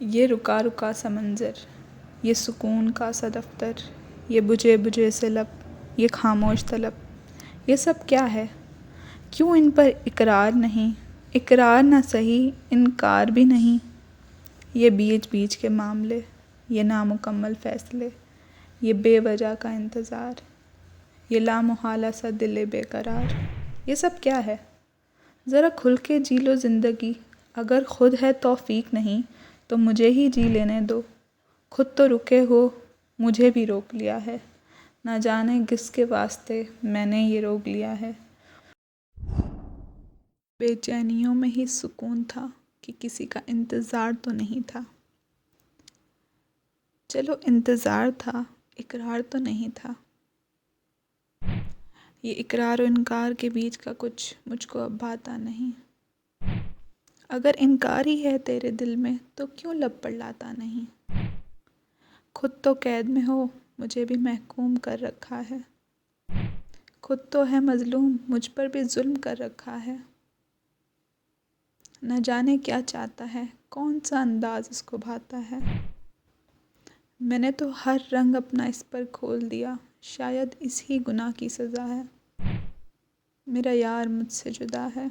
یہ رکا رکا سا منظر، یہ سکون کا سا دفتر، یہ بجھے بجھے سے لب، یہ خاموش طلب، یہ سب کیا ہے؟ کیوں ان پر اقرار نہیں؟ اقرار نہ سہی انکار بھی نہیں۔ یہ بیچ بیچ کے معاملے، یہ نامکمل فیصلے، یہ بے وجہ کا انتظار، یہ لامحالہ سا دل بے قرار، یہ سب کیا ہے؟ ذرا کھل کے جی لو زندگی، اگر خود ہے توفیق نہیں تو مجھے ہی جی لینے دو۔ خود تو رکے ہو، مجھے بھی روک لیا ہے، نہ جانے کس کے واسطے میں نے یہ روک لیا ہے۔ بے چینیوں میں ہی سکون تھا کہ کسی کا انتظار تو نہیں تھا۔ چلو انتظار تھا، اقرار تو نہیں تھا۔ یہ اقرار و انکار کے بیچ کا کچھ مجھ کو اب بھاتا نہیں۔ اگر انکار ہی ہے تیرے دل میں تو کیوں لب پر لاتا نہیں؟ خود تو قید میں ہو، مجھے بھی محکوم کر رکھا ہے۔ خود تو ہے مظلوم، مجھ پر بھی ظلم کر رکھا ہے۔ نہ جانے کیا چاہتا ہے، کون سا انداز اس کو بھاتا ہے۔ میں نے تو ہر رنگ اپنا اس پر کھول دیا، شاید اس ہی گناہ کی سزا ہے۔ میرا یار مجھ سے جدا ہے،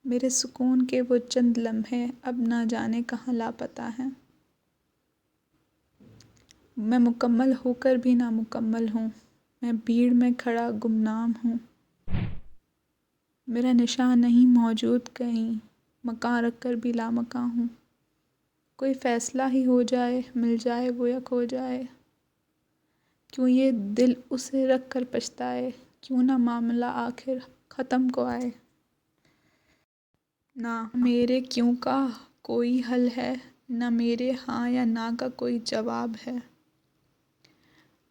میرے سکون کے وہ چند لمحے اب نہ جانے کہاں لاپتہ ہیں۔ میں مکمل ہو کر بھی نامکمل ہوں، میں بھیڑ میں کھڑا گمنام ہوں۔ میرا نشان نہیں موجود کہیں، مکاں رکھ کر بھی لامکاں ہوں۔ کوئی فیصلہ ہی ہو جائے، مل جائے وہ یا کھو جائے۔ کیوں یہ دل اسے رکھ کر پچھتائے، کیوں نہ معاملہ آخر ختم کو آئے۔ نہ میرے کیوں کا کوئی حل ہے، نہ میرے ہاں یا نہ کا کوئی جواب ہے۔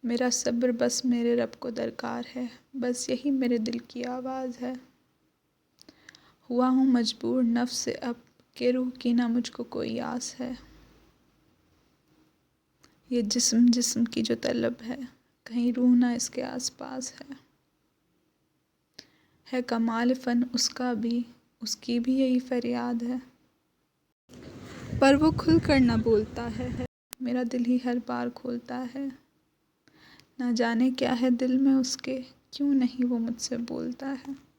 میرا صبر بس میرے رب کو درکار ہے، بس یہی میرے دل کی آواز ہے۔ ہوا ہوں مجبور نفس سے اب کہ روح کی نہ مجھ کو کوئی آس ہے۔ یہ جسم جسم کی جو طلب ہے، کہیں روح نہ اس کے آس پاس ہے۔ ہے کمال فن اس کا بھی، اس کی بھی یہی فریاد ہے۔ پر وہ کھل کر نہ بولتا ہے، میرا دل ہی ہر بار کھولتا ہے۔ نہ جانے کیا ہے دل میں اس کے، کیوں نہیں وہ مجھ سے بولتا ہے۔